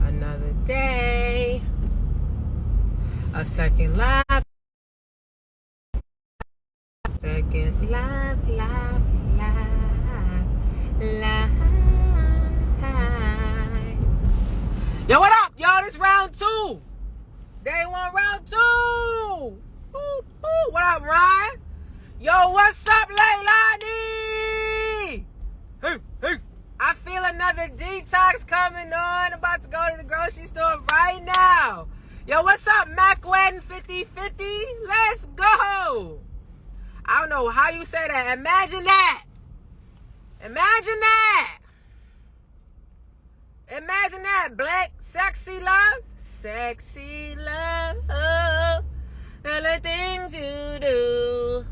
another day. A second life. Second life. Yo, what up, y'all? This round 2. Day 1, round 2. Ooh, what up, Ryan? Yo, what's up, Leilani? Hey. I feel another detox coming on. About to go to the grocery store right now. Yo, what's up, Macwen 5050? Let's go. I don't know how you say that. Imagine that. Imagine that, Black. Sexy love. Sexy love. Oh, all the things you do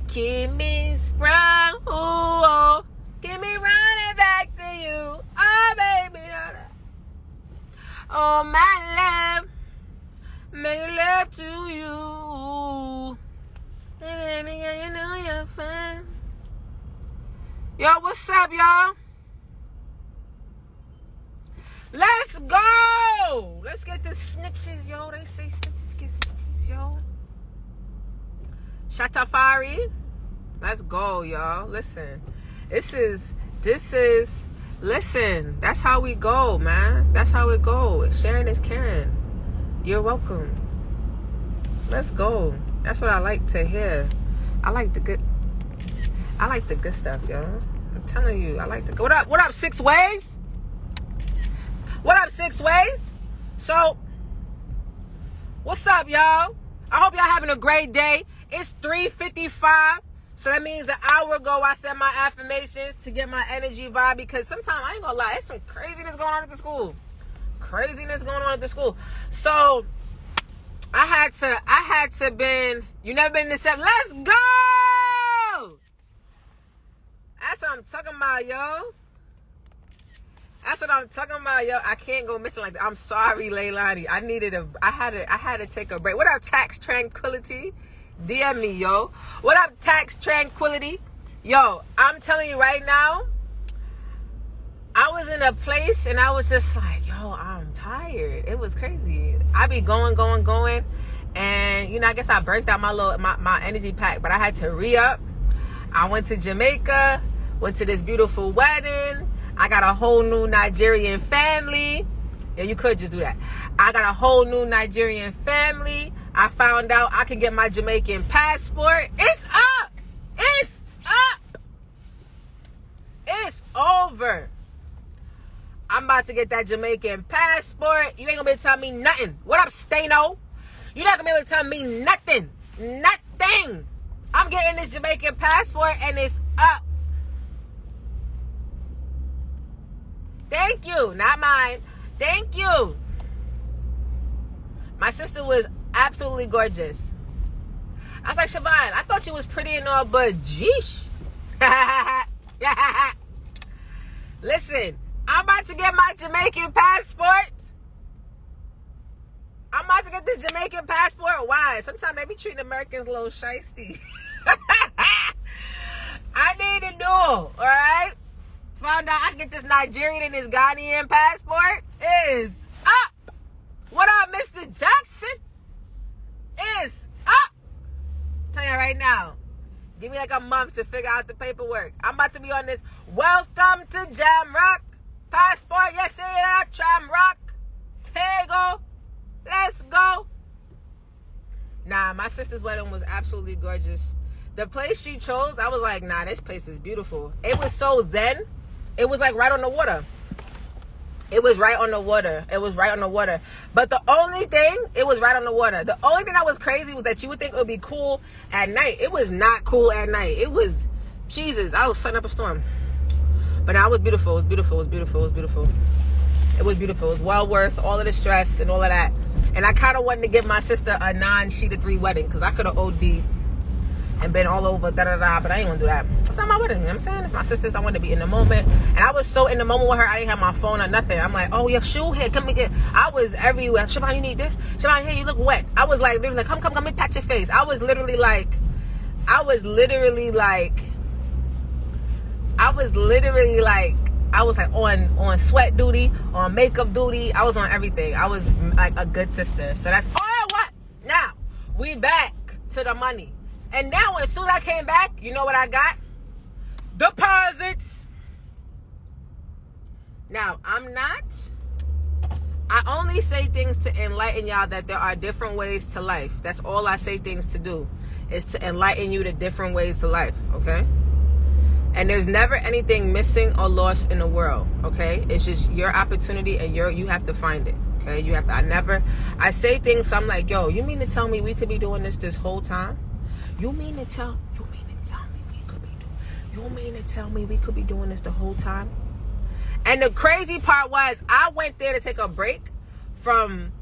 keep me sprung. Oh, keep me running back to you. Oh, baby. Oh, my love. Make love to you. Baby, you know you're fun. Yo, what's up, y'all? Let's go. Let's get the snitches, yo. They say snitches get stitches, yo. Shatafari. Let's go, y'all. Listen. This is, listen. That's how we go, man. That's how it go. Sharing is caring. You're welcome. Let's go. That's what I like to hear. I like the good stuff, y'all. I'm telling you, I like the good. What up, 6 Ways? What up, 6 Ways? So, what's up, y'all? I hope y'all having a great day. It's 3:55. So that means an hour ago I said my affirmations to get my energy vibe, because sometimes, I ain't gonna lie, there's some craziness going on at the school. So I had to been, you never been in the 7. Let's go! That's what I'm talking about, yo. I can't go missing like that. I'm sorry, Leilani. I had to take a break. What up, Tax Tranquility? DM me, yo. What up, Tax Tranquility? Yo, I'm telling you right now, I was in a place and I was just like, yo, I'm tired. It was crazy. I be going. And, you know, I guess I burnt out my energy pack, but I had to re-up. I went to Jamaica, went to this beautiful wedding. I got a whole new Nigerian family. Yeah, you could just do that. I got a whole new Nigerian family. I found out I can get my Jamaican passport. It's up. It's over. I'm about to get that Jamaican passport. You ain't gonna be able to tell me nothing. What up, Stano? You're not gonna be able to tell me nothing. Nothing. I'm getting this Jamaican passport and it's up. Thank you. Not mine. Thank you. My sister was absolutely gorgeous. I was like, Siobhan, I thought you was pretty and all, but jeesh. Listen, I'm about to get my Jamaican passport. I'm about to get this Jamaican passport. Why? Sometimes they be treating Americans a little shiesty. I need to know, all right? Found out I can get this Nigerian and this Ghanaian passport. Is up. What up, Mr. Jackson? Is up. Tell you right now. Give me like a month to figure out the paperwork. I'm about to be on this. Welcome to Jamrock. Passport, yes, yeah, Jamrock. Tego. Let's go. Nah, my sister's wedding was absolutely gorgeous. The place she chose, I was like, nah, this place is beautiful. It was so zen. It was like right on the water. But the only thing, it was right on the water. The only thing that was crazy was that you would think it would be cool at night. It was not cool at night. It was, Jesus, I was setting up a storm. But now it was beautiful. It was beautiful. It was well worth all of the stress and all of that. And I kind of wanted to give my sister a non-sheet of 3 wedding, because I could have OD'd and been all over, but I ain't gonna do that. It's not my wedding, you know what I'm saying? It's my sister's. I want to be in the moment. And I was so in the moment with her, I didn't have my phone or nothing. I'm like, oh, yeah, shoe here, come here. I was everywhere. Siobhan, you need this? Siobhan, here, you look wet. I was like, literally, come, let me pat your face. I was literally like, I was like on sweat duty, on makeup duty. I was on everything. I was like a good sister. So that's all I was. Now we back to the money. And now as soon as I came back, you know what I got? Deposits. Now I only say things to enlighten y'all that there are different ways to life. That's all I say things to do, is to enlighten you to different ways to life, okay? And there's never anything missing or lost in the world, okay? It's just your opportunity, and you have to find it, okay? You have to. I say things, so I'm like, yo, you mean to tell me we could be doing this whole time? You mean to tell me we could be doing this the whole time? And the crazy part was, I went there to take a break from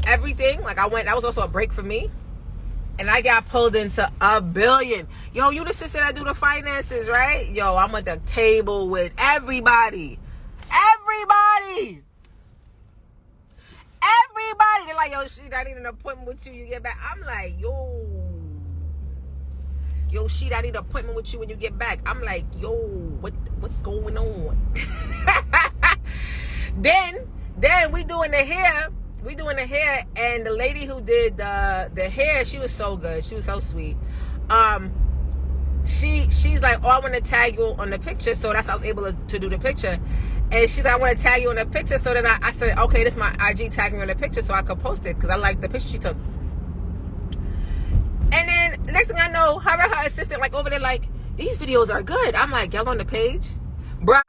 everything. Like that was also a break for me. And I got pulled into $1 billion. Yo, you the sister that do the finances, right? Yo, I'm at the table with everybody. Everybody. They're like, yo, shit, I need an appointment with you. You get back. I'm like, yo, shit, I need an appointment with you when you get back. I'm like, yo, what's going on? Then we doing the hair. And the lady who did the hair, she was so good. She was so sweet. She's like, oh, I want to tag you on the picture. So that's how I was able to do the picture. And she's like, I want to tag you on the picture. So then I said, okay, this is my IG, tag me on the picture so I could post it, because I like the picture she took. And then next thing I know, her and her assistant like over there like, these videos are good. I'm like, y'all on the page? Bro,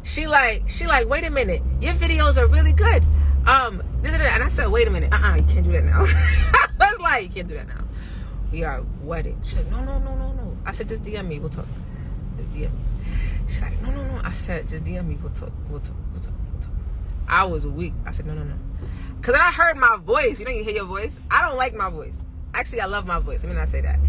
She like, wait a minute, your videos are really good. This and that. And I said, wait a minute, you can't do that now. I was like, you can't do that now. We are wedding. She's like, no. I said, just DM me, we'll talk. Just DM me. She's like, no. I said, just DM me, we'll talk. I was weak. I said, no. Because then I heard my voice. You know, you hear your voice. I don't like my voice. Actually, I love my voice. Let me not say that.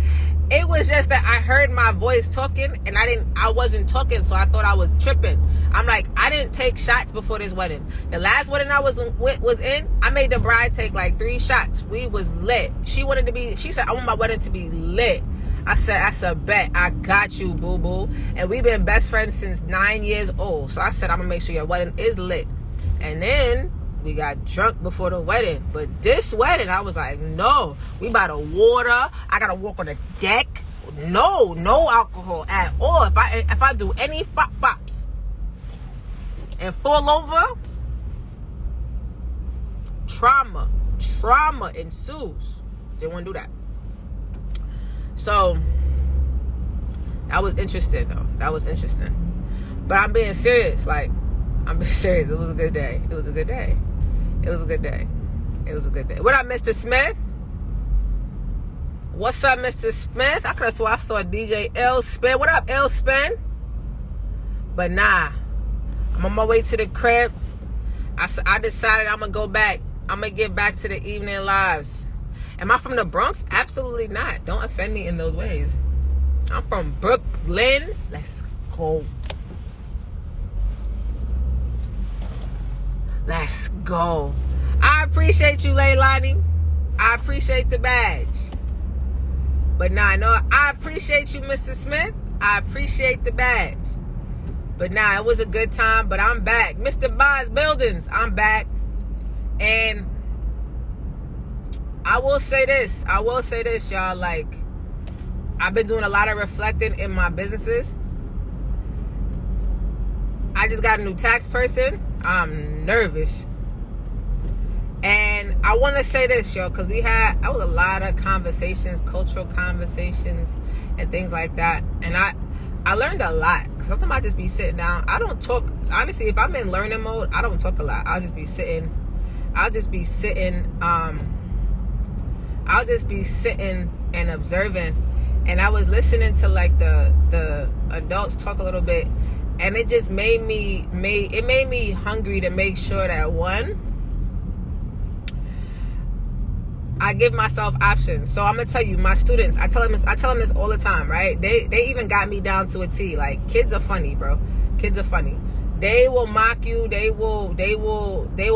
It was just that I heard my voice talking, and I wasn't talking, so I thought I was tripping. I'm like, I didn't take shots before this wedding. The last wedding I was in, I made the bride take like 3 shots. We was lit. She said, I want my wedding to be lit. I said, that's a bet. I got you, boo-boo. And we've been best friends since 9 years old. So I said, I'm going to make sure your wedding is lit. And then we got drunk before the wedding. But this wedding, I was like, no. We by the water. I got to walk on the deck. No alcohol at all. If I do any fops and fall over, trauma ensues. They won't do that. So that was interesting though. But I'm being serious. It was a good day. What up, Mr. Smith? What's up, Mr. Smith? I could have swore I saw DJ L Spin. What up, L Spin? But nah, I'm on my way to the crib. I decided I'm gonna go back. I'm gonna get back to the evening lives. Am I from the Bronx? Absolutely not. Don't offend me in those ways. I'm from Brooklyn. Let's go. I appreciate you, Leilani. I appreciate the badge. But nah, I appreciate you, Mr. Smith. I appreciate the badge. But nah, it was a good time. But I'm back. Mr. Bonds Buildings, I'm back. And I will say this, y'all. Like, I've been doing a lot of reflecting in my businesses. I just got a new tax person. I'm nervous. And I want to say this, y'all, because I was a lot of conversations, cultural conversations, and things like that. And I learned a lot. Sometimes I just be sitting down. I don't talk. Honestly, if I'm in learning mode, I don't talk a lot. I'll just be sitting and observing. And I was listening to like the adults talk a little bit, and it just made me hungry to make sure that, one, I give myself options. So I'm gonna tell you, my students, I tell them this all the time, right? They even got me down to a T. Like, kids are funny, bro. Kids are funny. They will mock you. They will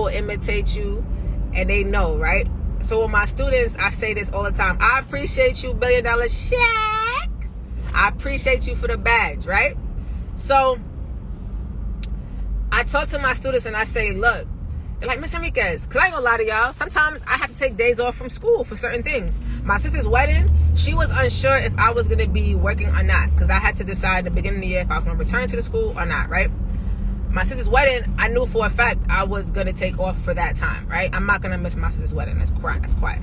imitate you, and they know, right? So with my students, I say this all the time. I appreciate you, $1 Billion Shaq. I appreciate you for the badge, right? So I talk to my students and I say, look, they're like, Miss Enriquez, because I ain't gonna lie to y'all, sometimes I have to take days off from school for certain things. My sister's wedding, she was unsure if I was gonna be working or not, because I had to decide at the beginning of the year if I was gonna return to the school or not, right? My sister's wedding, I knew for a fact I was gonna take off for that time, right? I'm not gonna miss my sister's wedding, that's quiet.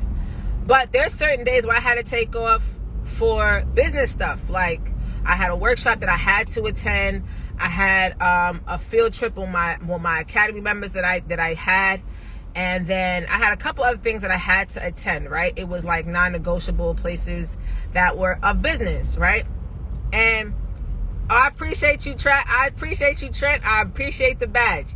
But there's certain days where I had to take off for business stuff. Like I had a workshop that I had to attend. I had a field trip with my academy members that I had, and then I had a couple other things that I had to attend, right? It was like non-negotiable places that were of business, right? And I appreciate you, Trent. I appreciate the badge.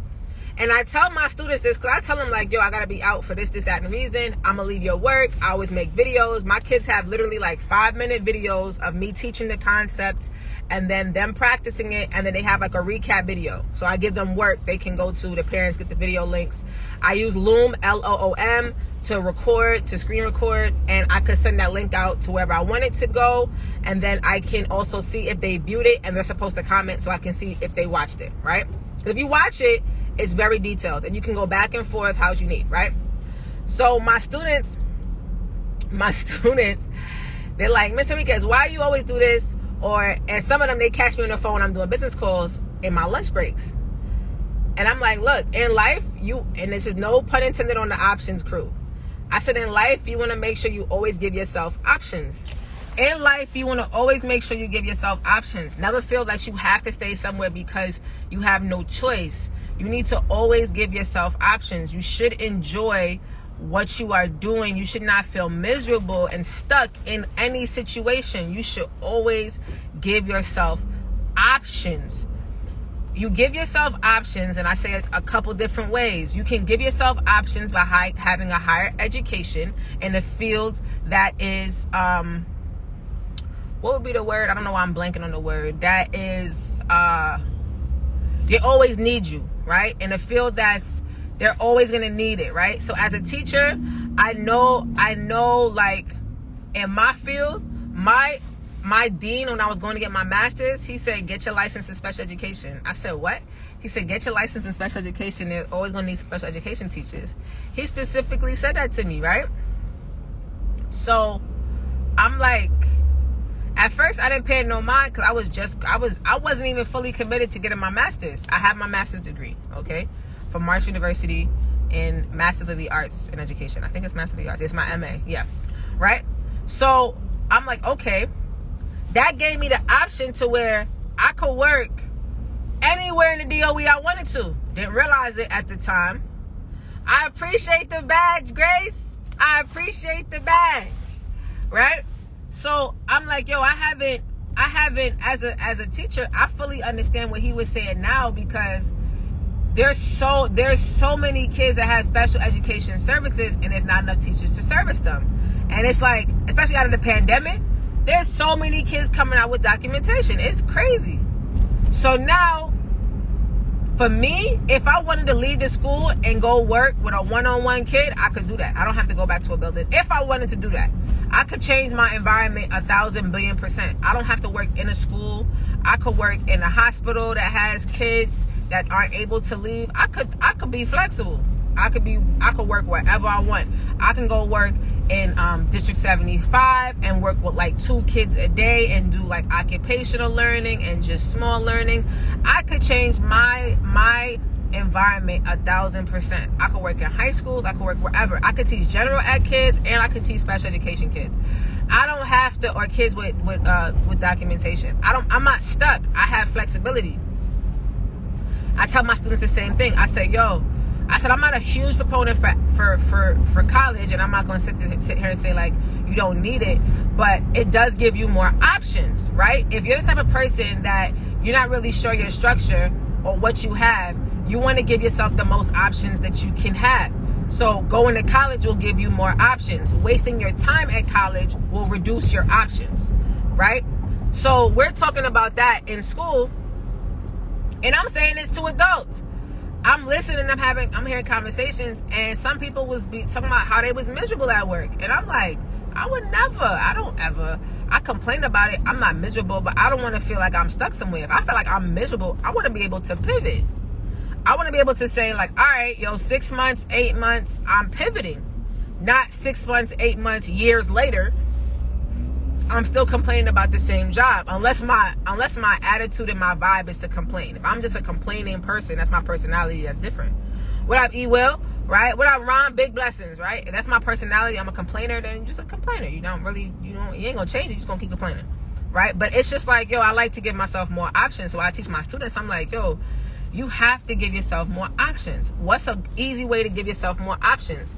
And I tell my students this because I tell them like, yo, I got to be out for this, that, and the reason. I'm going to leave your work. I always make videos. My kids have literally like 5-minute videos of me teaching the concept and then them practicing it. And then they have like a recap video. So I give them work. They can go to, the parents get the video links. I use Loom, Loom, to record, to screen record. And I could send that link out to wherever I want it to go. And then I can also see if they viewed it and they're supposed to comment so I can see if they watched it, right? Because if you watch it, it's very detailed and you can go back and forth how you need, right? So my students, they're like, Miss Enriquez, why you always do this? And some of them, they catch me on the phone. I'm doing business calls in my lunch breaks. And I'm like, look, in life, and this is no pun intended on the options crew. I said, in life, you want to make sure you always give yourself options. In life, you want to always make sure you give yourself options. Never feel that you have to stay somewhere because you have no choice. You need to always give yourself options. You should enjoy what you are doing. You should not feel miserable and stuck in any situation. You should always give yourself options. You give yourself options, and I say a couple different ways. You can give yourself options by having a higher education in a field that is, what would be the word? I don't know why I'm blanking on the word. That is, they always need you, right? In a field they're always going to need it, right? So as a teacher, I know like in my field, my dean, when I was going to get my master's, he said, get your license in special education. I said, what? He said, get your license in special education. They're always going to need special education teachers. He specifically said that to me, right? So I'm like, at first I didn't pay no mind because I wasn't even fully committed to getting my master's. I have my master's degree, okay, from Marsh University in Masters of the Arts in Education. I think it's Master of the Arts. It's my MA, yeah, right? So I'm like, okay, that gave me the option to where I could work anywhere in the DOE I wanted to. Didn't realize it at the time. I appreciate the badge, Grace. I appreciate the badge, right? So I'm like, yo, I haven't as a teacher, I fully understand what he was saying now, because there's so many kids that have special education services and there's not enough teachers to service them. And it's like, especially out of the pandemic, there's so many kids coming out with documentation. It's crazy. So now, for me, if I wanted to leave the school and go work with a one-on-one kid, I could do that. I don't have to go back to a building. If I wanted to do that, I could change my environment 1,000 billion %. I don't have to work in a school. I could work in a hospital that has kids that aren't able to leave. I could be flexible. I could work wherever I want. I can go work in District 75 and work with like 2 kids a day and do like occupational learning and just small learning. I could change my environment 1,000%. I could work in high schools. I could work wherever. I could teach general ed kids and I could teach special education kids. I don't have to, or kids with documentation. I'm not stuck. I have flexibility. I tell my students the same thing. I say, I'm not a huge proponent for college, and I'm not going to sit here and say like you don't need it, but it does give you more options, right? If you're the type of person that you're not really sure your structure or what you have, you want to give yourself the most options that you can have. So going to college will give you more options. Wasting your time at college will reduce your options, right? So we're talking about that in school, and I'm saying this to adults. I'm listening, I'm hearing conversations, and some people was talking about how they was miserable at work. And I'm like, I I complain about it. I'm not miserable, but I don't want to feel like I'm stuck somewhere. If I feel like I'm miserable, I want to be able to pivot. I want to be able to say like, all right, 6 months, 8 months, I'm pivoting. Not 6 months, 8 months, years later, I'm still complaining about the same job. Unless my attitude and my vibe is to complain. If I'm just a complaining person, that's my personality. That's different. What up, E Will? Right? What up, Ron? Big blessings, right? If that's my personality, I'm a complainer, then you're just a complainer. You don't really, you ain't gonna change it. You're just gonna keep complaining, right? But it's just like, I like to give myself more options. So I teach my students, I'm like, you have to give yourself more options. What's an easy way to give yourself more options?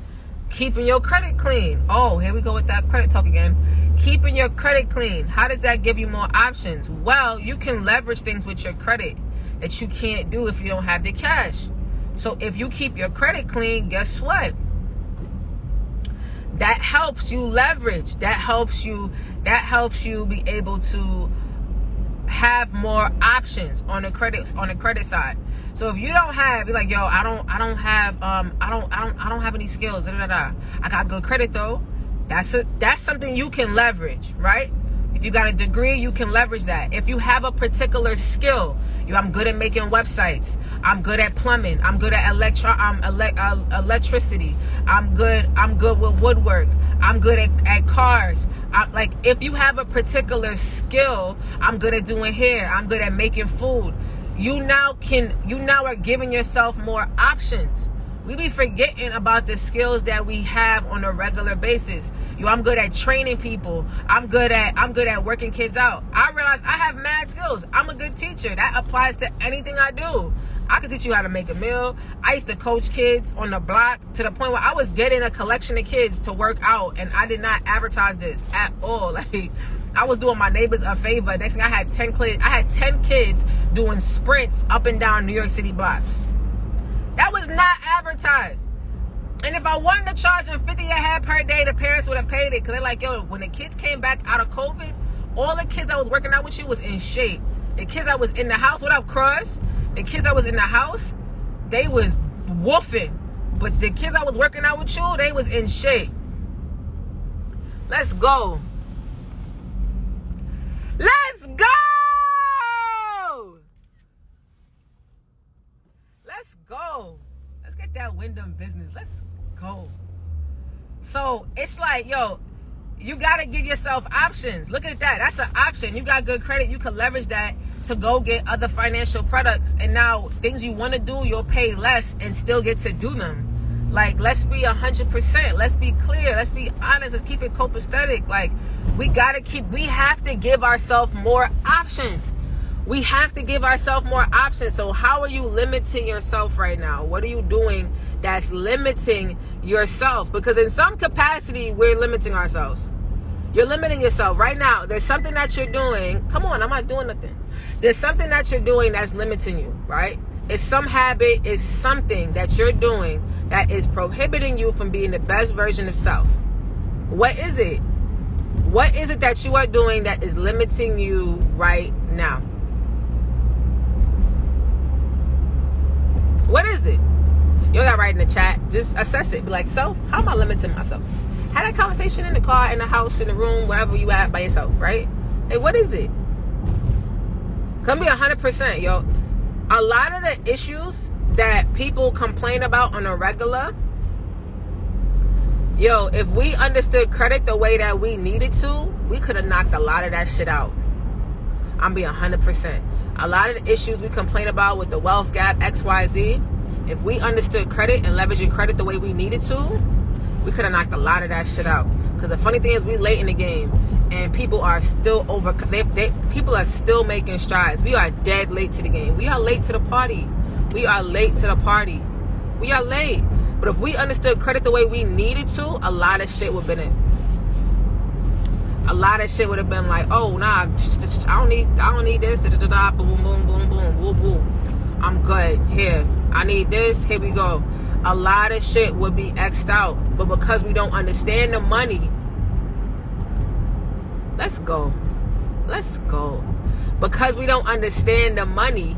Keeping your credit clean. Oh, here we go with that credit talk again. Keeping your credit clean. How does that give you more options? Well, you can leverage things with your credit that you can't do if you don't have the cash. So if you keep your credit clean, guess what? That helps you leverage. That helps you be able to have more options on the credit side. So if you don't have, you're like, I don't have any skills. I got good credit though. That's something you can leverage, right? If you got a degree, you can leverage that. If you have a particular skill, I'm good at making websites. I'm good at plumbing. I'm good at electricity. I'm good with woodwork. I'm good at cars. If you have a particular skill, I'm good at doing hair. I'm good at making food. You now are giving yourself more options. We be forgetting about the skills that we have on a regular basis. I'm good at training people. I'm good at working kids out. I realize I have mad skills. I'm a good teacher. That applies to anything I do. I can teach you how to make a meal. I used to coach kids on the block to the point where I was getting a collection of kids to work out, and I did not advertise this at all. I was doing my neighbors a favor. Next thing, I had 10 kids doing sprints up and down New York City blocks. That was not advertised. And if I wanted to charge them $50 a head per day, the parents would have paid it. Because they're like, when the kids came back out of COVID, all the kids that was working out with you was in shape. The kids that was in the house, what up, Cruz? The kids that was in the house, they was woofing. But the kids that was working out with you, they was in shape. Let's go. Let's go! Let's go. Let's get that Wyndham business. Let's go. So it's like, you got to give yourself options. Look at that. That's an option. You got good credit. You can leverage that to go get other financial products. And now things you want to do, you'll pay less and still get to do them. Let's be 100%. Let's be clear. Let's be honest. Let's keep it copacetic. We have to give ourselves more options. We have to give ourselves more options. So how are you limiting yourself right now? What are you doing that's limiting yourself? Because in some capacity, we're limiting ourselves. You're limiting yourself right now. There's something that you're doing. Come on, I'm not doing nothing. There's something that you're doing that's limiting you, right? It's some habit, it's something that you're doing that is prohibiting you from being the best version of self. What is it? What is it that you are doing that is limiting you right now? What is it? You got to write in the chat. Just assess it. Be like, self, how am I limiting myself? Have that conversation in the car, in the house, in the room, wherever you at by yourself, right? Hey, what is it? Come be 100%, yo. A lot of the issues that people complain about on a regular, if we understood credit the way that we needed to, we could have knocked a lot of that shit out. I'm being 100%. A lot of the issues we complain about with the wealth gap, XYZ, if we understood credit and leveraging credit the way we needed to, we could have knocked a lot of that shit out. Because the funny thing is, we late in the game, and people are still people are still making strides. We are dead late to the game. We are late to the party. We are late to the party. We are late. But if we understood credit the way we needed to, a lot of shit would have been in. A lot of shit would have been like, oh, nah, I don't need this, boom, boom, boom, boom, boom, boom, boom. I'm good. Here, I need this, here we go. A lot of shit would be X'd out. But because we don't understand the money, let's go. Because we don't understand the money,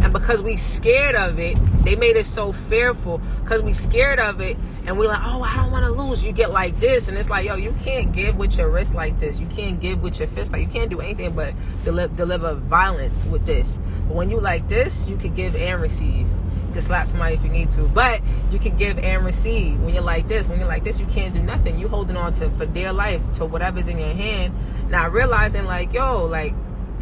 and And because we scared of it, they made it so fearful. Because we scared of it, and we're like, oh, I don't want to lose. You get like this, and it's like, yo, you can't give with your wrist like this. You can't give with your fist. Like, you can't do anything but deliver violence with this. But when you like this, you could give and receive. You can slap somebody if you need to, but you can give and receive. When you're like this, you can't do nothing. You holding on to, for dear life, to whatever's in your hand. Now realizing, like, yo, like,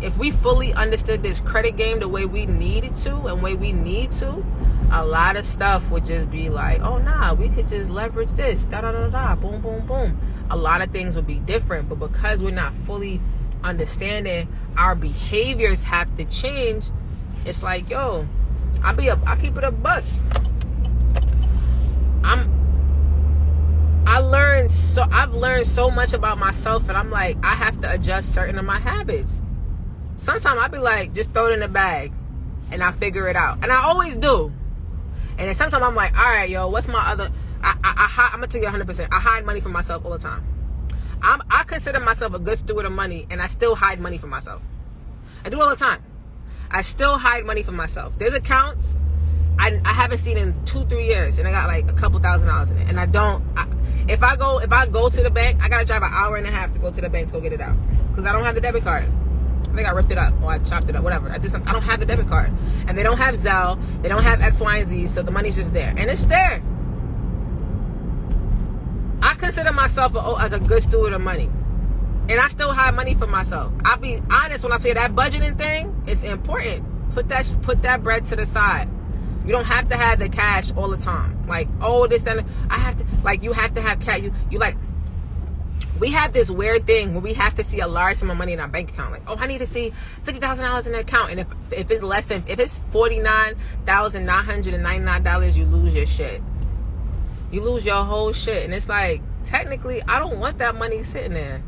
if we fully understood this credit game the way we needed to and way we need to, a lot of stuff would just be like, oh nah, we could just leverage this, da da da da, boom boom boom. A lot of things would be different, but because we're not fully understanding our behaviors have to change, it's like, yo, I keep it a buck. I've learned so much about myself, and I'm like, I have to adjust certain of my habits. Sometimes I'll be like, just throw it in the bag and I figure it out. And I always do. And then sometimes I'm like, all right, yo, what's my other... I'm going to tell you 100%. I hide money from myself all the time. I consider myself a good steward of money, and I still hide money from myself. I do all the time. I still hide money from myself. There's accounts I haven't seen in 2-3 years, and I got like a couple $1,000s in it. And if I go to the bank, I got to drive an hour and a half to go to the bank to go get it out. Because I don't have the debit card. I think I ripped it up or I chopped it up, whatever. I don't have the debit card. And they don't have Zelle. They don't have X, Y, and Z. So the money's just there. And it's there. I consider myself like a good steward of money. And I still have money for myself. I'll be honest when I say that budgeting thing, it's important. Put that bread to the side. You don't have to have the cash all the time. Like, oh, this, that, I have to, like, you have to have cash. You like, we have this weird thing where we have to see a large sum of money in our bank account. Like, oh, I need to see $50,000 in the account. And if it's less than, if it's $49,999, you lose your shit. You lose your whole shit. And it's like, technically, I don't want that money sitting there.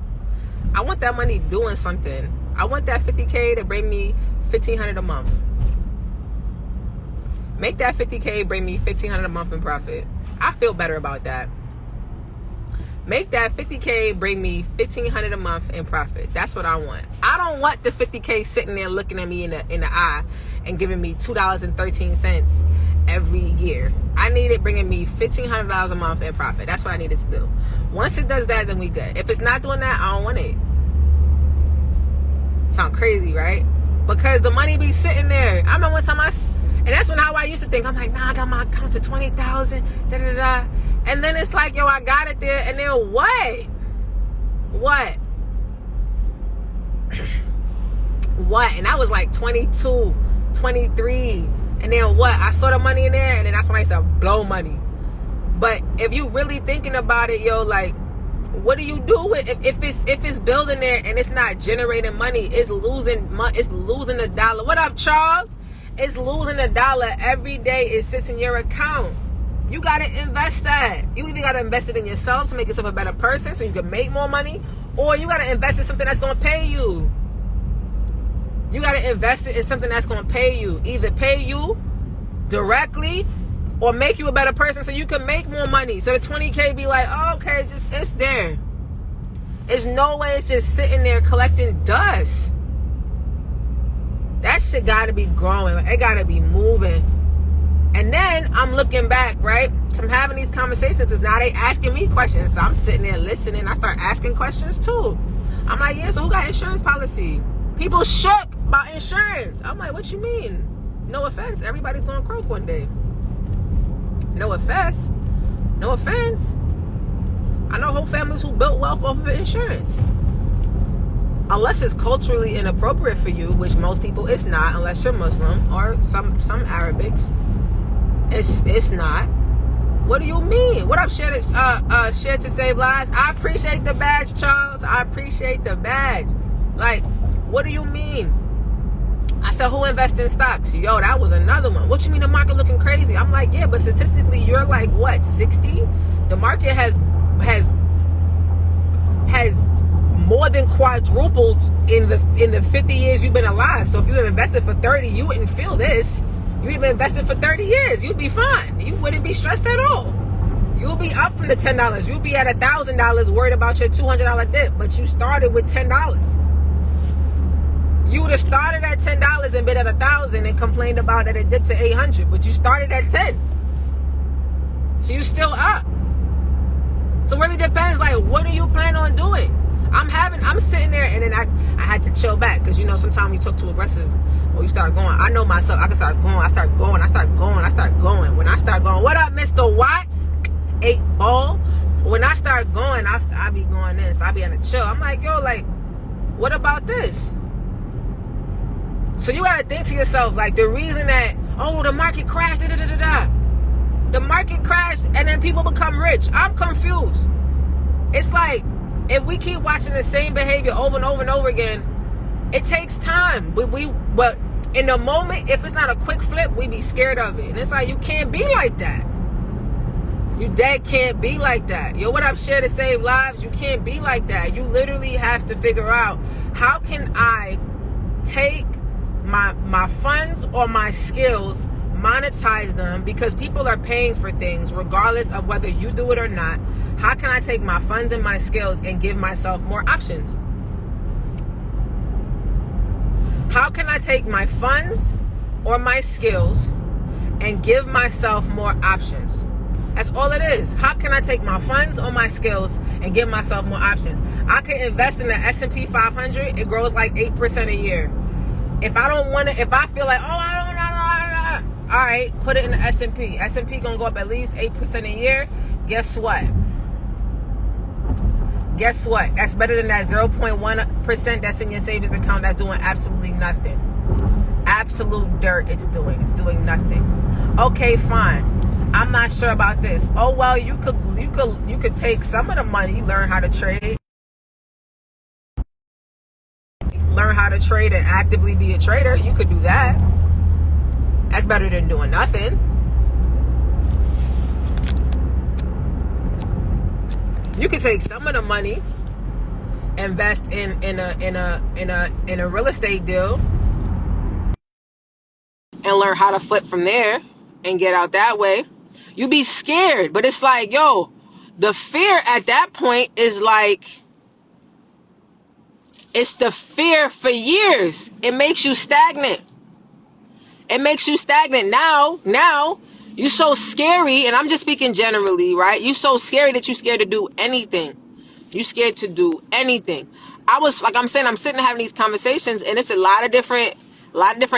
I want that money doing something. I want that $50K to bring me $1,500 a month. Make that $50K bring me $1,500 a month in profit. I feel better about that. Make that $50K bring me $1,500 a month in profit. That's what I want. I don't want the $50K sitting there looking at me in the eye and giving me $2.13 every year. I need it bringing me $1,500 a month in profit. That's what I need it to do. Once it does that, then we good. If it's not doing that, I don't want it. Sound crazy, right? Because the money be sitting there. I remember one time and that's how I used to think. I'm like, nah, I got my account to 20,000, da da da. And then it's like, yo, I got it there, and then what? What? What? And I was like 22, 23. And then what? I saw the money in there, and then that's when I used to blow money. But if you really thinking about it, yo, like, what do you do with if it's building there and it's not generating money? It's losing the dollar. What up, Charles? It's losing a dollar every day. It sits in your account. You got to invest that. You either got to invest it in yourself to make yourself a better person so you can make more money, or you got to invest in something that's going to pay you. You got to invest it in something that's going to pay you. Either pay you directly or make you a better person so you can make more money. So the 20K be like, oh, okay, just it's there. There's no way it's just sitting there collecting dust. That shit gotta be growing. Like, it gotta be moving. And then I'm looking back, right? So I'm having these conversations because now they asking me questions. So I'm sitting there listening. I start asking questions too. I'm like, yeah, so who got insurance policy? People shook about insurance. I'm like, what you mean? No offense. Everybody's gonna croak one day. No offense. No offense. I know whole families who built wealth off of insurance. Unless it's culturally inappropriate for you, which most people it's not, unless you're Muslim or some Arabics. It's not. What do you mean? What up, Share to Save Lives? I appreciate the badge, Charles. I appreciate the badge. Like, what do you mean? I said, who invests in stocks? Yo, that was another one. What you mean the market looking crazy? I'm like, yeah, but statistically, you're like, what, 60? The market has more than quadrupled in the 50 years you've been alive. So if you have invested for 30, you wouldn't feel this. You've been invested for 30 years. You'd be fine. You wouldn't be stressed at all. You'll be up from the $10. You'll be at $1,000 worried about your $200 dip, but you started with $10. You would have started at $10 and been at 1,000 and complained about that it dipped to 800, but you started at 10. So you still up. So it really depends, like, what do you plan on doing? I'm sitting there, and then I had to chill back, because, you know, sometimes you talk too aggressive or you start going. I know myself. I can start going. I start going. When I start going, what up, Mr. Watts? 8 ball. When I start going, I be going in. So I be on a chill. I'm like, yo, like, what about this? So you got to think to yourself, like, the reason that, oh, the market crashed, the market crashed, and then people become rich. I'm confused. It's like, if we keep watching the same behavior over and over and over again, it takes time. But in the moment, if it's not a quick flip, we be scared of it. And it's like, you can't be like that. You dead can't be like that. Yo, what up, Share to Save Lives? You can't be like that. You literally have to figure out, how can I take my funds or my skills, monetize them, because people are paying for things regardless of whether you do it or not. How can I take my funds and my skills and give myself more options? How can I take my funds or my skills and give myself more options? That's all it is. How can I take my funds or my skills and give myself more options? I can invest in the S&P 500. It grows like 8% a year. If I don't want to, if I feel like, oh, I don't know, all right, put it in the S&P. S&P gonna go up at least 8% a year. Guess what? That's better than that 0.1% that's in your savings account that's doing absolutely nothing. Absolute dirt it's doing. It's doing nothing. Okay, fine. I'm not sure about this. Oh, well, you could take some of the money, learn how to trade. Learn how to trade and actively be a trader. You could do that. That's better than doing nothing. You could take some of the money, invest in a real estate deal, and learn how to flip from there and get out that way. You be scared, but it's like, yo, the fear at that point is like, it's the fear for years. It makes you stagnant. Now, you're so scary, and I'm just speaking generally, right? You're so scary that you're scared to do anything. You're scared to do anything. I'm sitting having these conversations, and it's a lot of different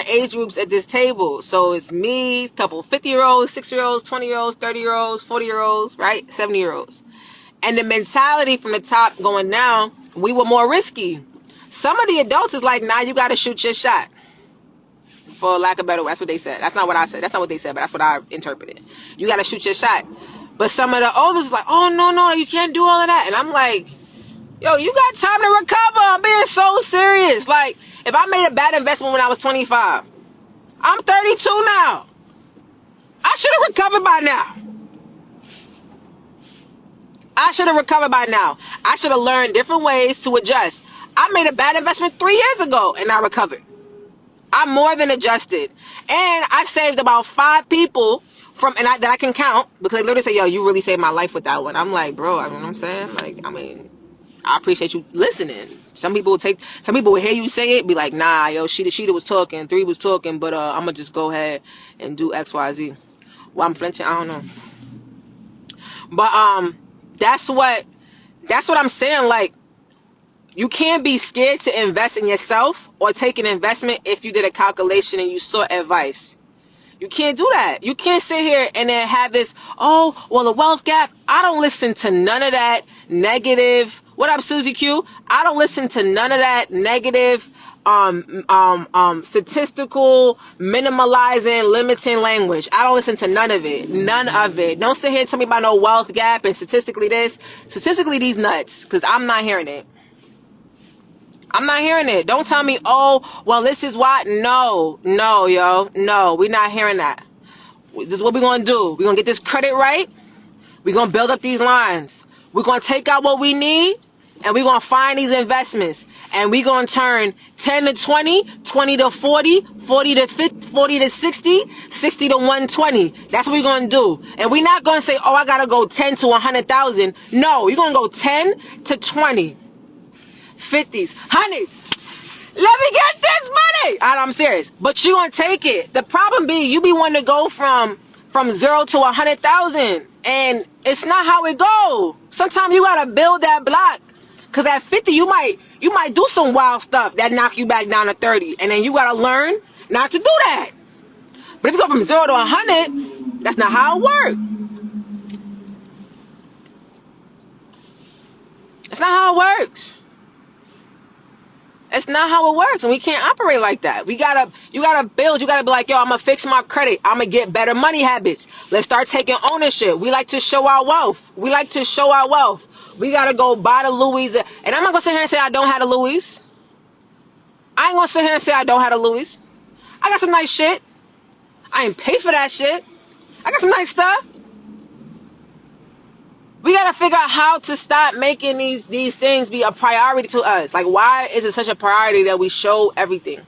age groups at this table. So it's me, a couple 50-year-olds, 6-year-olds, 20-year-olds, 30-year-olds, 40-year-olds, right? 70-year-olds. And the mentality from the top going down, we were more risky. Some of the adults is like, nah, you got to shoot your shot. For lack of better word, that's what they said. That's not what I said. That's not what they said, but that's what I interpreted. You got to shoot your shot. But some of the oldest is like, oh, no, you can't do all of that. And I'm like, yo, you got time to recover. I'm being so serious. Like, if I made a bad investment when I was 25, I'm 32 now. I should have recovered by now. I should have learned different ways to adjust. I made a bad investment 3 years ago, and I recovered. I'm more than adjusted. And I saved about 5 people that I can count, because they literally say, yo, you really saved my life with that one. I'm like, bro, you know what I'm saying? Like, I appreciate you listening. Some people will hear you say it, be like, nah, yo, Sheeta was talking, 3 was talking, but I'm gonna just go ahead and do XYZ. Well, I'm flinching, I don't know. But that's what I'm saying. Like, you can't be scared to invest in yourself or take an investment if you did a calculation and you sought advice. You can't do that. You can't sit here and then have this, oh, well, the wealth gap. I don't listen to none of that negative. What up, Susie Q? I don't listen to none of that negative, statistical, minimalizing, limiting language. I don't listen to none of it. None of it. Don't sit here and tell me about no wealth gap and statistically this, statistically these nuts, because I'm not hearing it. I'm not hearing it. Don't tell me, oh, well, this is why. No, yo. No, we're not hearing that. This is what we're going to do. We're going to get this credit right. We're going to build up these lines. We're going to take out what we need, and we're going to find these investments. And we're going to turn 10 to 20, 20 to 40, 40 to 50, 40 to 60, 60 to 120. That's what we're going to do. And we're not going to say, oh, I got to go 10 to 100,000. No, you're going to go 10 to 20. 50s, 100s. Let me get this it. I'm serious. But you gonna take it. The problem be you be wanting to go from 0 to 100,000, and it's not how it go. Sometimes you gotta build that block. Cause at 50 you might do some wild stuff that knock you back down to 30, and then you gotta learn not to do that. But if you go from 0 to 100, that's not how it works. It's not how it works. It's not how it works, and we can't operate like that. You gotta build. You gotta be like, yo, I'm gonna fix my credit. I'm gonna get better money habits. Let's start taking ownership. We like to show our wealth. We gotta go buy the Louis. And I'm not gonna sit here and say I don't have the Louis. I ain't gonna sit here and say I don't have the Louis. I got some nice shit. I ain't pay for that shit. I got some nice stuff. We gotta figure out how to stop making these things be a priority to us. Like, why is it such a priority that we show everything?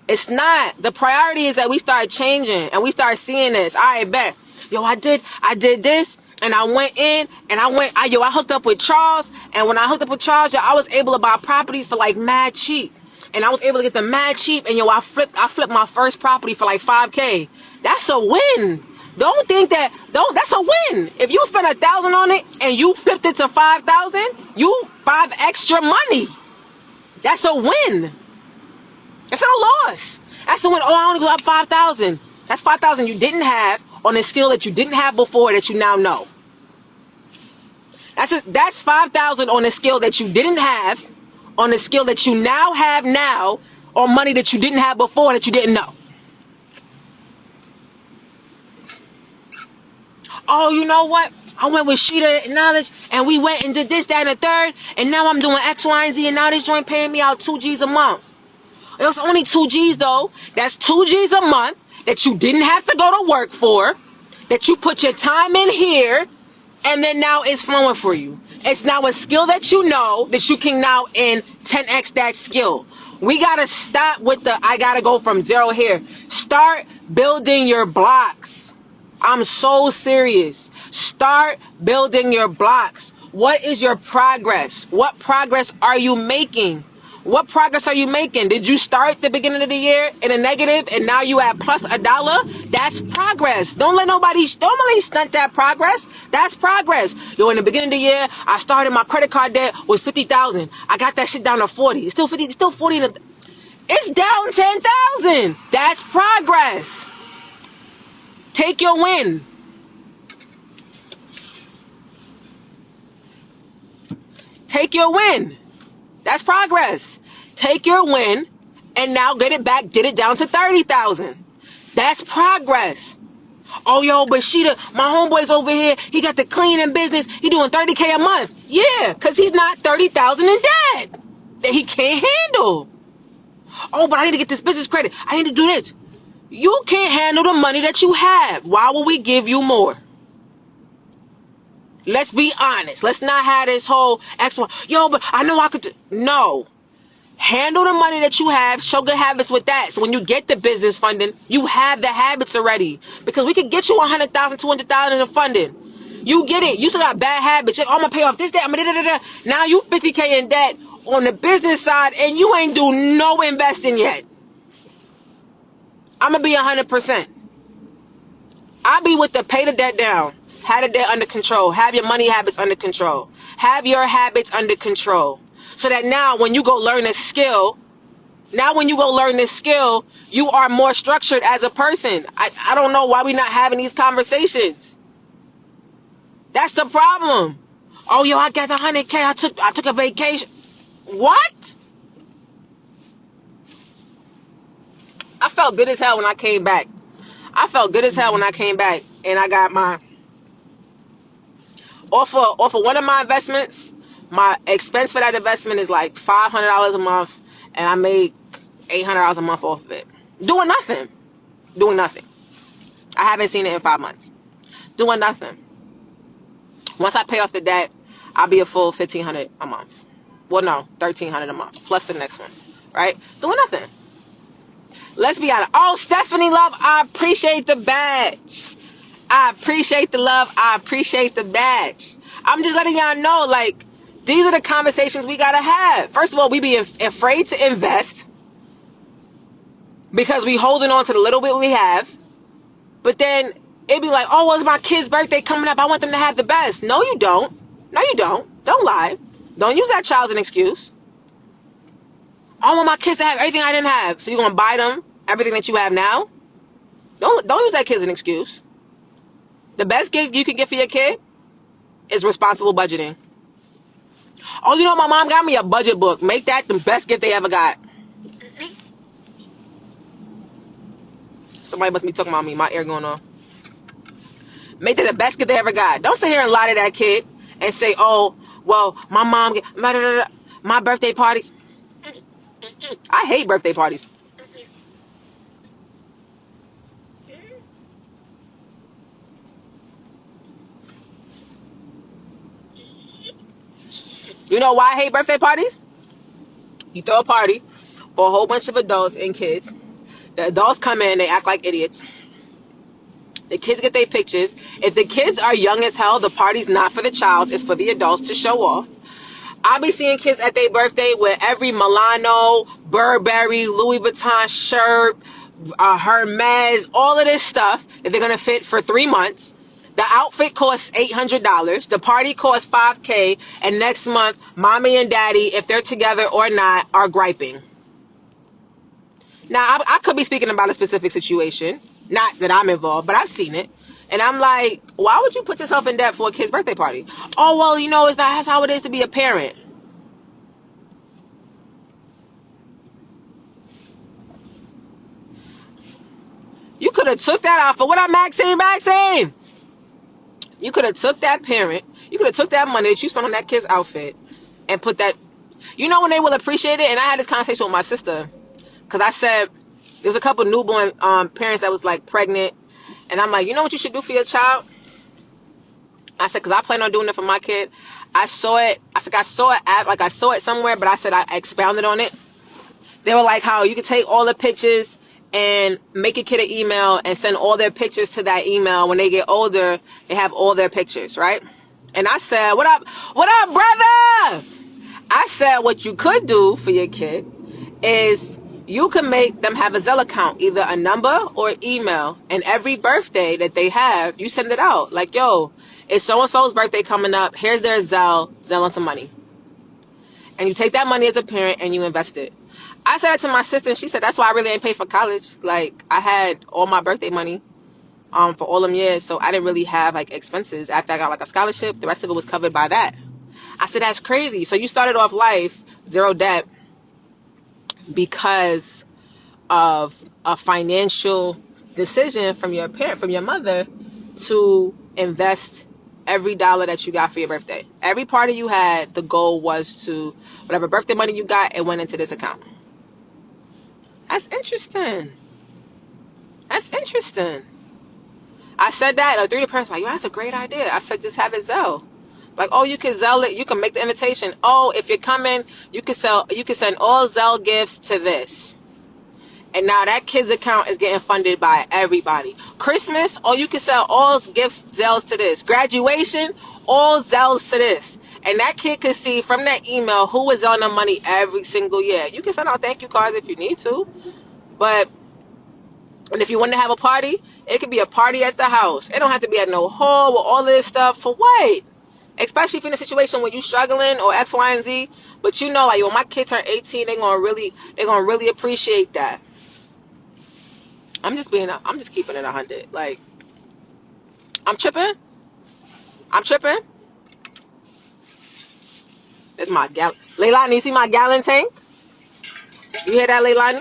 It's not. The priority is that we start changing and we start seeing this. I bet. Yo, I did this, and I went in and I hooked up with Charles, and when I hooked up with Charles, yo, I was able to buy properties for like mad cheap. And I was able to get them mad cheap, and yo, I flipped my first property for like $5,000. That's a win. That's a win. If you spend $1,000 on it and you flipped it to $5,000, you 5 extra money. That's a win. That's not a loss. That's a win. Oh, I only got 5,000. That's 5,000 you didn't have on a skill that you didn't have before that you now know. That's 5,000 on a skill that you didn't have, on a skill that you now have now, or money that you didn't have before that you didn't know. Oh, you know what? I went with Sheeta Knowledge, and we went and did this, that, and the third, and now I'm doing X, Y, and Z, and now this joint paying me out 2 G's a month. It was only 2 G's though. That's 2 G's a month that you didn't have to go to work for, that you put your time in here, and then now it's flowing for you. It's now a skill that you know that you can now 10x that skill. We gotta stop with I gotta go from 0 here. Start building your blocks. I'm so serious. Start building your blocks. What is your progress? What progress are you making? What progress are you making? Did you start the beginning of the year in a negative and now you at plus $1? That's progress. Don't let nobody stunt that progress. That's progress. Yo, in the beginning of the year, I started my credit card debt was 50,000. I got that shit down to 40. It's still 50. It's still 40. It's down 10,000. That's progress. Take your win. Take your win. That's progress. Take your win and now get it back, get it down to 30,000. That's progress. Oh, yo, but Sheeta, my homeboy's over here. He got the cleaning business. He doing 30K a month. Yeah, because he's not 30,000 in debt that he can't handle. Oh, but I need to get this business credit. I need to do this. You can't handle the money that you have. Why will we give you more? Let's be honest. Let's not have this whole X1. Yo, but I know I could. No. Handle the money that you have. Show good habits with that. So when you get the business funding, you have the habits already. Because we could get you 100,000, 200,000 in funding. You get it. You still got bad habits. Oh, I'm going to pay off this debt. Now you 50K in debt on the business side and you ain't do no investing yet. I'm going to be 100%. I'll be with the pay the debt down. Have the debt under control. Have your money habits under control. Have your habits under control. So that now when you go learn this skill, you are more structured as a person. I don't know why we're not having these conversations. That's the problem. Oh, yo, I got the 100K. I took a vacation. What? I felt good as hell when I came back. And I got my off of one of my investments. My expense for that investment is like $500 a month, and I make $800 a month off of it. Doing nothing. I haven't seen it in 5 months. Doing nothing. Once I pay off the debt, I'll be a full $1,500 a month. Well, no, $1,300 a month plus the next one, right? Doing nothing. Let's be honest. Oh, Stephanie Love, I appreciate the badge. I appreciate the love. I appreciate the badge. I'm just letting y'all know, like, these are the conversations we gotta have. First of all, we be afraid to invest. because we holding on to the little bit we have. But then it'd be like, oh, well, it's my kid's birthday coming up. I want them to have the best. No, you don't. No, you don't. Don't lie. Don't use that child as an excuse. I want my kids to have everything I didn't have. So you're going to buy them everything that you have now? Don't use that kid as an excuse. The best gift you can get for your kid is responsible budgeting. Oh, you know what? My mom got me a budget book. Make that the best gift they ever got. Somebody must be talking about me. My ear going on. Make that the best gift they ever got. Don't sit here and lie to that kid and say, oh, well, my mom get my birthday parties. I hate birthday parties. You know why I hate birthday parties? You throw a party for a whole bunch of adults and kids. The adults come in, they act like idiots. The kids get their pictures. If the kids are young as hell, the party's not for the child, it's for the adults to show off. I be seeing kids at their birthday with every Milano, Burberry, Louis Vuitton shirt, Hermes, all of this stuff that they're going to fit for 3 months. The outfit costs $800. The party costs $5,000. And next month, mommy and daddy, if they're together or not, are griping. Now, I could be speaking about a specific situation. Not that I'm involved, but I've seen it. And I'm like, why would you put yourself in debt for a kid's birthday party? Oh, well, you know, that's how it is to be a parent. You could have took that outfit. What up, Maxine? You could have took that parent. You could have took that money that you spent on that kid's outfit and put that. You know when they will appreciate it? And I had this conversation with my sister. Because I said, there's a couple newborn parents that was like pregnant. And I'm like, you know what you should do for your child? I said, because I plan on doing it for my kid. I saw it. I said, I saw it I saw it somewhere, but I said I expounded on it. They were like how you could take all the pictures and make a kid an email and send all their pictures to that email. When they get older, they have all their pictures, right? And I said, what up, brother? I said, what you could do for your kid is you can make them have a Zelle account, either a number or email. And every birthday that they have, you send it out. Like, yo, it's so-and-so's birthday coming up. Here's their Zelle on some money. And you take that money as a parent and you invest it. I said it to my sister and she said, that's why I really ain't paid for college. Like, I had all my birthday money for all them years. So I didn't really have like expenses. After I got like a scholarship, the rest of it was covered by that. I said, that's crazy. So you started off life, zero debt, because of a financial decision from your parent, from your mother, to invest every dollar that you got for your birthday. Every party you had, the goal was to, whatever birthday money you got, it went into this account. That's interesting. I said that, like, through the person, like, yo, that's a great idea. I said, just have it Zelle. Like, oh, you can Zelle it. You can make the invitation. Oh, if you're coming, you can send all Zelle gifts to this. And now that kid's account is getting funded by everybody. Christmas, oh, you can sell all gifts, Zelles to this. Graduation, all Zelles to this. And that kid can see from that email who is on the money every single year. You can send out thank you cards if you need to. But, and if you want to have a party, it could be a party at the house. It don't have to be at no hall with all this stuff. For what? Especially if you're in a situation where you're struggling or X, Y, and Z. But you know, like, when my kids turn 18, they're gonna really appreciate that. I'm just keeping it 100. Like, I'm tripping. It's my gallon. Leilani, you see my gallon tank? You hear that, Leilani?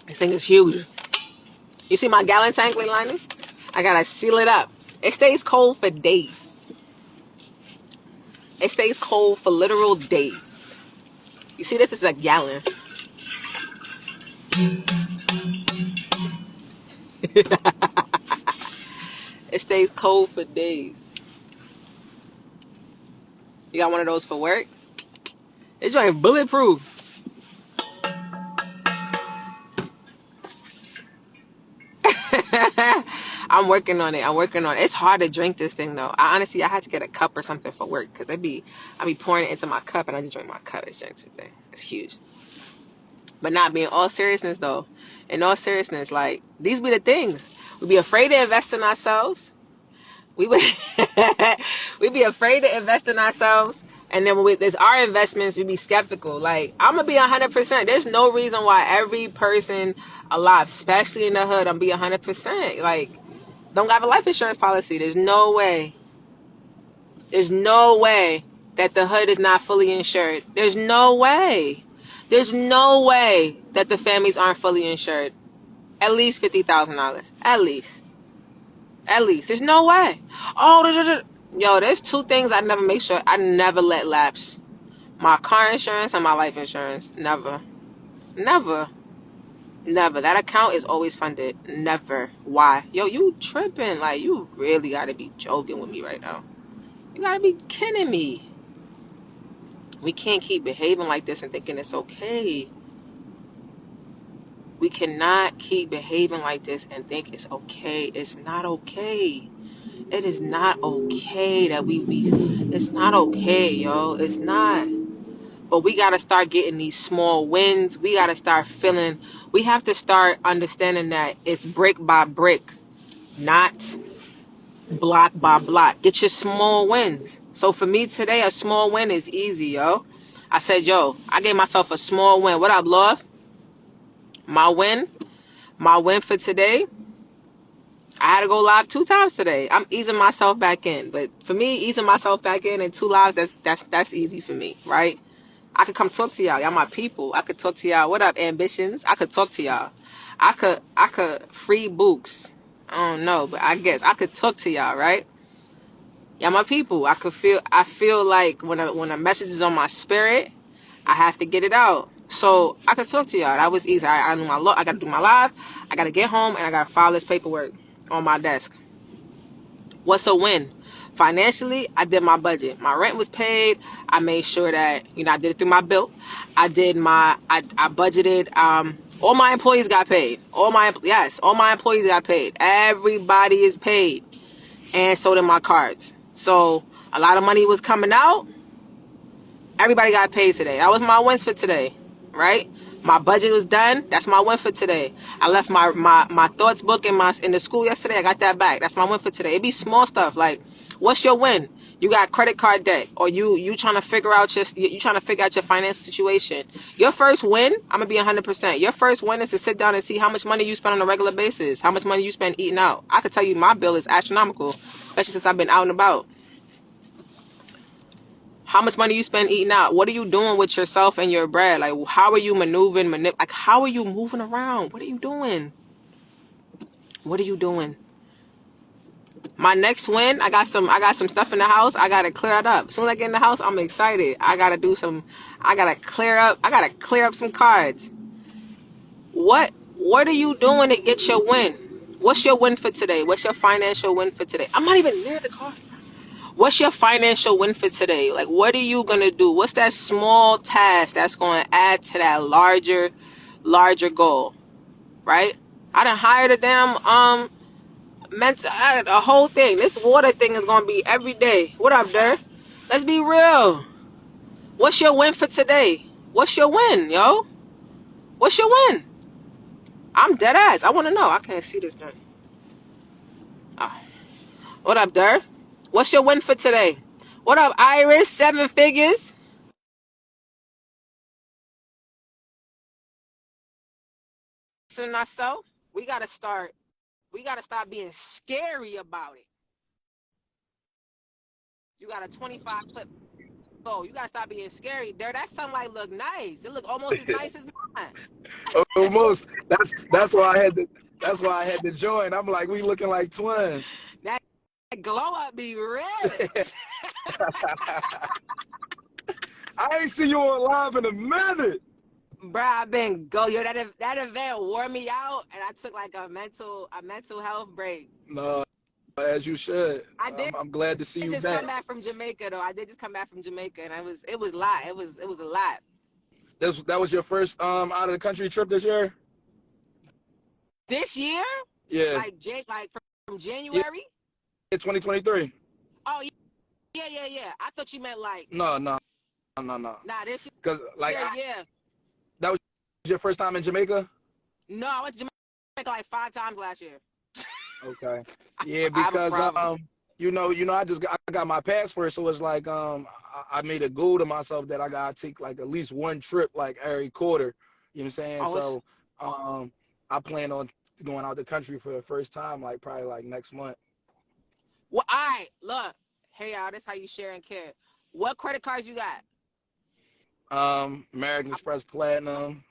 This thing is huge. You see my gallon tank, Leilani? I gotta seal it up. It stays cold for days. It stays cold for literal days. You see, this is a gallon. It stays cold for days. You got one of those for work? It's joint bulletproof. I'm working on it. I'm working on it. It's hard to drink this thing though. I had to get a cup or something for work because I be pouring it into my cup and I just drink my cup. It's drink today. It's huge. But not being all seriousness though. In all seriousness, like these be the things. We be afraid to invest in ourselves. We would we be afraid to invest in ourselves. And then when there's our investments, we be skeptical. Like, I'm going to be 100%. There's no reason why every person alive, especially in the hood, I'm be 100%. Like, don't have a life insurance policy. There's no way. There's no way that the hood is not fully insured. There's no way. There's no way that the families aren't fully insured. At least $50,000. At least. At least. There's no way. Oh, yo, there's two things I never make sure. I never let lapse. My car insurance and my life insurance. Never. Never. Never. That account is always funded. Never. Why? Yo, you tripping. Like, you really gotta be joking with me right now. You gotta be kidding me. We can't keep behaving like this and thinking it's okay. We cannot keep behaving like this and think it's okay. It's not okay. It is not okay that it's not okay, yo. It's not. But we got to start getting these small wins. We got to start feeling, we have to start understanding that it's brick by brick, not block by block. Get your small wins. So for me today, a small win is easy, yo. I said, yo, I gave myself a small win. What up, love? My win for today, I had to go live 2 times today. I'm easing myself back in. But for me, easing myself back in and 2 lives, that's easy for me, right? I could come talk to y'all. Y'all my people. I could talk to y'all. What up, ambitions? I could talk to y'all. I could free books. I don't know, but I guess I could talk to y'all, right? Y'all my people. I feel like when a message is on my spirit, I have to get it out. So I could talk to y'all. That was easy. I knew I got to do my live. I got to get home and I got to file this paperwork on my desk. What's a win? Financially, I did my budget. My rent was paid. I made sure that, I did it through my bill. I budgeted, all my employees got paid. All my employees got paid. Everybody is paid. And so did my cards. So a lot of money was coming out. Everybody got paid today. That was my wins for today, right? My budget was done. That's my win for today. I left my thoughts book in the school yesterday. I got that back. That's my win for today. It be small stuff like, what's your win? You got credit card debt, or you trying to figure out your financial situation. Your first win, I'm gonna be 100%. Your first win is to sit down and see how much money you spend on a regular basis, how much money you spend eating out. I could tell you my bill is astronomical, especially since I've been out and about. How much money you spend eating out? What are you doing with yourself and your bread? Like, how are you maneuvering? How are you moving around? What are you doing? What are you doing? My next win, I got some stuff in the house. I gotta clear it up. As soon as I get in the house, I'm excited. I gotta clear up some cards. What are you doing to get your win? What's your win for today? What's your financial win for today? I'm not even near the car. What's your financial win for today? Like, what are you going to do? What's that small task that's going to add to that larger goal? Right? I done hired a damn, a whole thing. This water thing is going to be every day. What up, Dirk? Let's be real. What's your win for today? What's your win, yo? What's your win? I'm dead ass. I want to know. I can't see this thing. Oh. What up, Dirk? What's your win for today? What up, Iris? 7 figures. In ourselves, we gotta start being scary about it. You got a 25 clip. Oh, you gotta stop being scary. There, that sunlight look nice. It look almost as nice as mine. Almost. That's why I had to join. I'm like, we looking like twins. That glow up be rich. I ain't see you on live in a minute. Bruh, I've been yo, that event wore me out and I took like a mental health break. No, as you should. I'm glad to see you back. I just come back from Jamaica though. I did just come back from Jamaica and it was a lot. It was a lot. That was your first out of the country trip this year? This year? Yeah. Like Yeah, January? 2023. Oh yeah. I thought you meant like No. nah this Because like year, yeah. that was your first time in Jamaica. No, I went to Jamaica like 5 times last year. Okay. Yeah, I have a because problem. I got my passport, so it's like I made a goal to myself that I gotta take like at least one trip like every quarter. You know what I'm saying? Oh, it's So I plan on going out the country for the first time, like probably like next month. well. All right, look. Hey y'all, this how you share and care. What credit cards you got? American Express Platinum,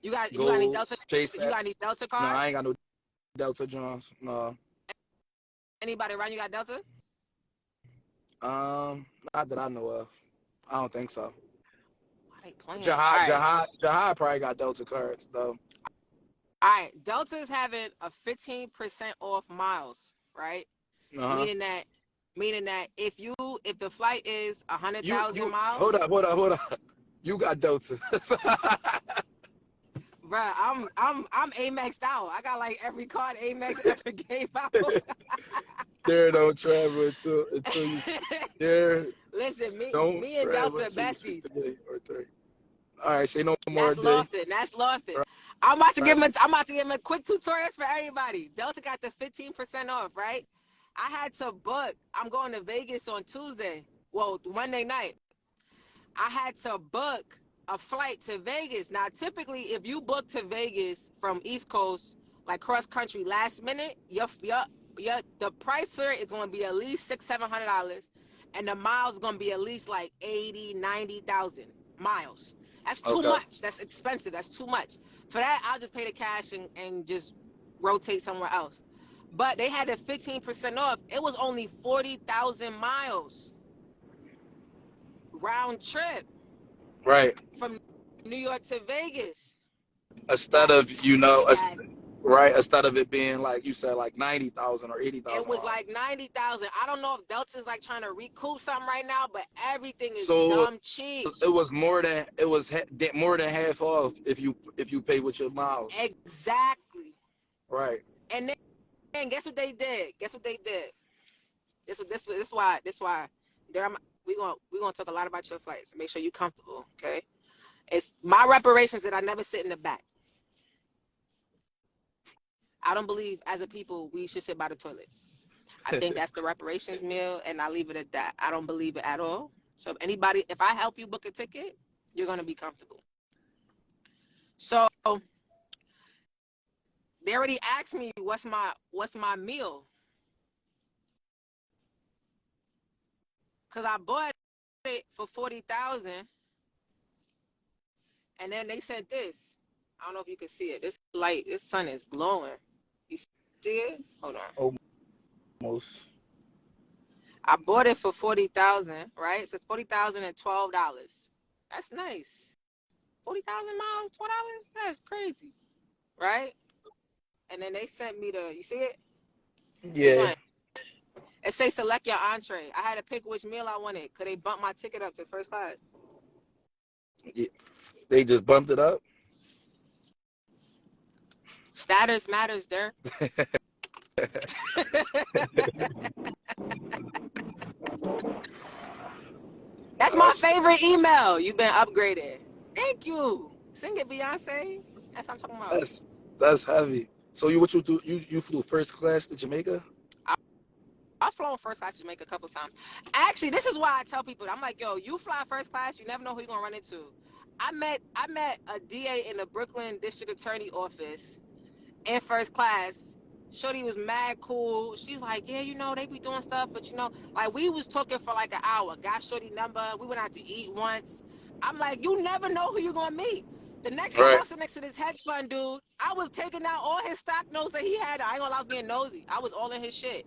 You got any Gold, Delta? Chase. You got any Delta No, card? I ain't got no Delta Jones. No. Anybody around you got Delta? Not that I know of. I don't think so. Why they playing? All Jahad, right. Jahad, Jahad probably got Delta cards though. All right. Delta is having a 15% off miles, right? Uh huh. Meaning that if the flight is You 100,000 hold miles, up, hold up. You got Delta. bruh, I'm Amex out. I got like every card Amex ever gave out. There don't travel until you there Listen, don't me and travel Delta until you speak besties. the day or three. All right, say no more That's day. Lofton. That's Lofton. All right. I'm about to give him a quick tutorials for everybody. Delta got the 15% off, right? I had to book. I'm going to Vegas on Tuesday. Well, Monday night. I had to book a flight to Vegas. Now, typically, if you book to Vegas from East Coast, like cross country, last minute, the price for it is going to be at least $600-700, and the miles going to be at least like 80,000-90,000 miles. That's too Okay. much. That's expensive. That's too much. For that, I'll just pay the cash and just rotate somewhere else. But they had a 15% off. It was only 40,000 miles round trip Right. from New York to Vegas. Instead That's of cheap as. right, instead of it being like you said, like 90,000 or It 80,000 was miles. like 90,000. I don't know if Delta's like trying to recoup something right now, but everything is So dumb cheap. it was more than half off if you pay with your miles. Exactly. Right. And then guess what they did? Guess what they did? This why we're gonna talk a lot about your flights. Make sure you're comfortable, okay? It's my reparations that I never sit in the back. I don't believe as a people we should sit by the toilet. I think that's the reparations meal, and I leave it at that. I don't believe it at all. So if I help you book a ticket, you're gonna be comfortable. So they already asked me what's my meal, cause I bought it for 40,000, and then they sent this. I don't know if you can see it. This sun is glowing. You see it? Hold on. Almost. I bought it for 40,000, right? So it's $40,012. That's nice. 40,000 miles, $12. That's crazy, right? And then they sent me you see it? This Yeah. one. It say select your entree. I had to pick which meal I wanted. Could they bump my ticket up to first class? Yeah. They just bumped it up. Status matters there. That's my favorite email. You've been upgraded. Thank you. Sing it, Beyonce. That's what I'm talking about. That's heavy. So you flew first class to Jamaica? I've flown first class to Jamaica a couple times. Actually, this is why I tell people, I'm like, yo, you fly first class, you never know who you're gonna run into. I met a DA in the Brooklyn District Attorney office in first class. Shorty was mad cool. She's like, yeah, they be doing stuff, but like we was talking for like an hour. Got Shorty number. We went out to eat once. I'm like, you never know who you're gonna meet. The next time I Right. was next to this hedge fund dude, I was taking out all his stock notes that he had. I ain't gonna lie, I was being nosy. I was all in his shit.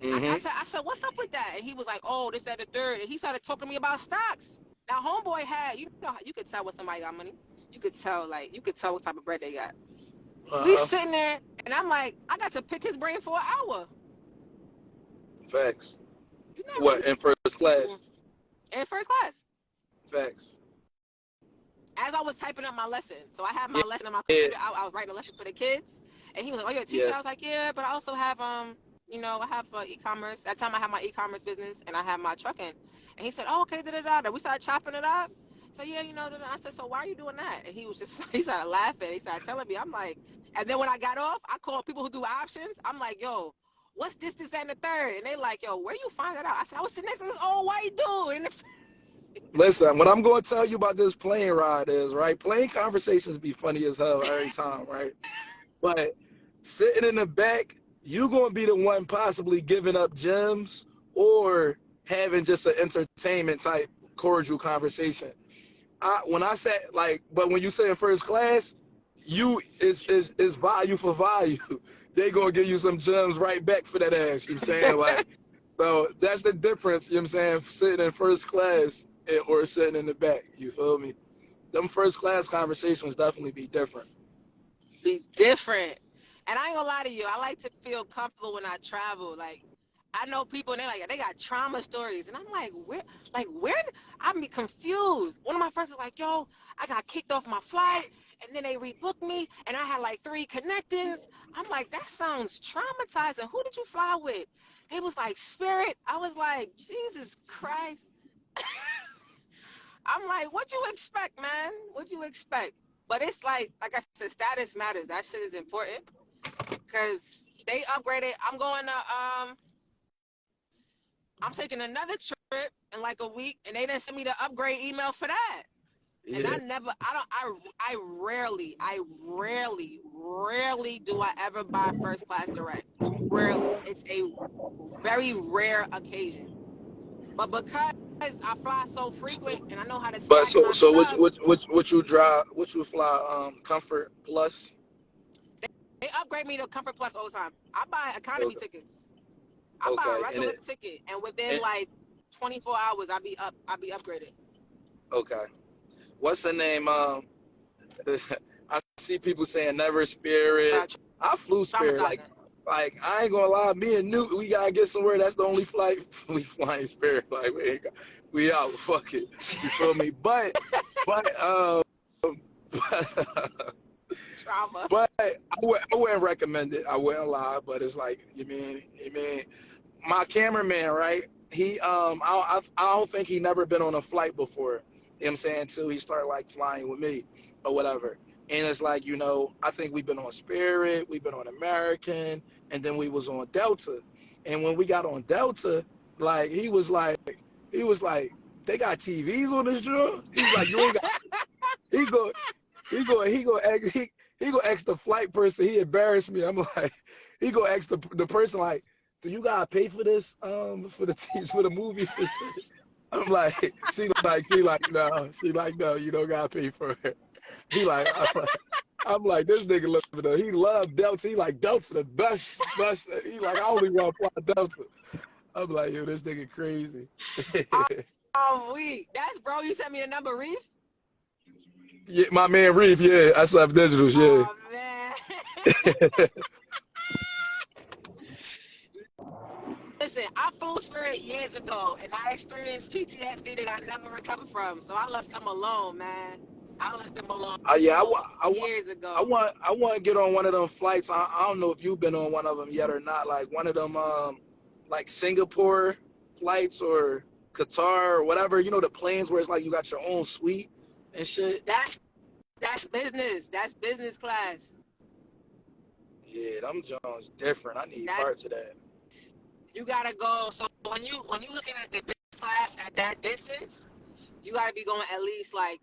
I Mm-hmm. said, what's up with that? And he was like, oh, this, that, the third. And he started talking to me about stocks. Now, homeboy had, you could tell when somebody got money. You could tell what type of bread they got. We Uh-huh. sitting there, and I'm like, I got to pick his brain for an hour. Facts. You're not really What in first people class? in first class. Facts. As I was typing up my lesson, so I had my Yeah. lesson on my Yeah. computer. I was writing a lesson for the kids, and he was like, "Oh, you're a teacher?" Yeah. I was like, "Yeah, but I also have you know, I have e-commerce. That time I had my e-commerce business and I had my trucking. And he said, oh, okay, da-da-da. We started chopping it up. So, yeah, you know, da-da. I said, so why are you doing that? And he was just, he started laughing. He started telling me, I'm like, and then when I got off, I called people who do options. I'm like, yo, what's this, that, and the third? And they like, yo, where you find that out? I said, I was sitting next to this old white dude. And Listen, what I'm going to tell you about this plane ride is, right? Plane conversations be funny as hell every time, right? But sitting in the back, you going to be the one possibly giving up gems or having just an entertainment type cordial conversation. When I sat like, but when you say in first class, you is value for value. They gonna give you some gems right back for that ass. You know what I'm saying? Like, so that's the difference. You know what I'm saying? Sitting in first class or sitting in the back. You feel me? Them first class conversations definitely be different. be different. And I ain't gonna lie to you, I like to feel comfortable when I travel. Like, I know people and they got trauma stories, and I'm where? I'm be confused. One of my friends is like, yo, I got kicked off my flight, and then they rebooked me, and I had like 3 connectings. I'm like, that sounds traumatizing. Who did you fly with? They was like Spirit. I was like, Jesus Christ. I'm like, what you expect, man? What you expect? But it's like I said, status matters. That shit is important because they upgraded. I'm taking another trip in like a week, and they didn't send me the upgrade email for that. And Yeah. rarely do I ever buy first class direct. Rarely. It's a very rare occasion. But because I fly so frequent and I know how to But stack so my so stuff, what you drive? What you fly? Comfort Plus. they upgrade me to Comfort Plus all the time. I buy economy Okay. tickets. I buy a Okay. regular ticket, and within And like 24 hours, I be upgraded. okay. What's the name? I see people saying never Spirit. Uh, I flew Spirit. Traumatizing. Like I ain't gonna lie. Me and Newt, we gotta get somewhere. That's the only flight we flying Spirit. Like we out. Fuck it. You feel me? But Trauma. but I wouldn't recommend it. I wouldn't lie. But it's like you mean my cameraman, right? He I don't think he never been on a flight before. You know what I'm saying? Until he started like flying with me or whatever. And it's like, I think we've been on Spirit, we've been on American, and then we was on Delta. And when we got on Delta, like he was like, they got TVs on this joint. He's like, you ain't got he go he go ask the flight person. He embarrassed me. I'm like, he go ask the person like, do you gotta pay for this for the movies and shit? I'm like, she like no, you don't gotta pay for it. He like I'm like this nigga living up. He loved Delta. He like Delta the best. He like I only want to fly Delta. I'm like, yo, this nigga crazy. Oh, weak. That's bro. You sent me the number, Reef. Yeah, my man Reef, yeah, I saw digitals, yeah. Oh man. Listen, I flew Spirit years ago, and I experienced PTSD that I never recovered from. So I left them alone, man. I left them alone Yeah, I want years I ago. want I want to get on one of them flights. I don't know if you've been on one of them yet or not. Like one of them like Singapore flights or Qatar or whatever. You know the planes where it's like you got your own suite and shit. That's business. That's business class. Yeah, them Jones different. I need That's parts of that. you gotta go. So when you looking at the business class at that distance, you gotta be going at least like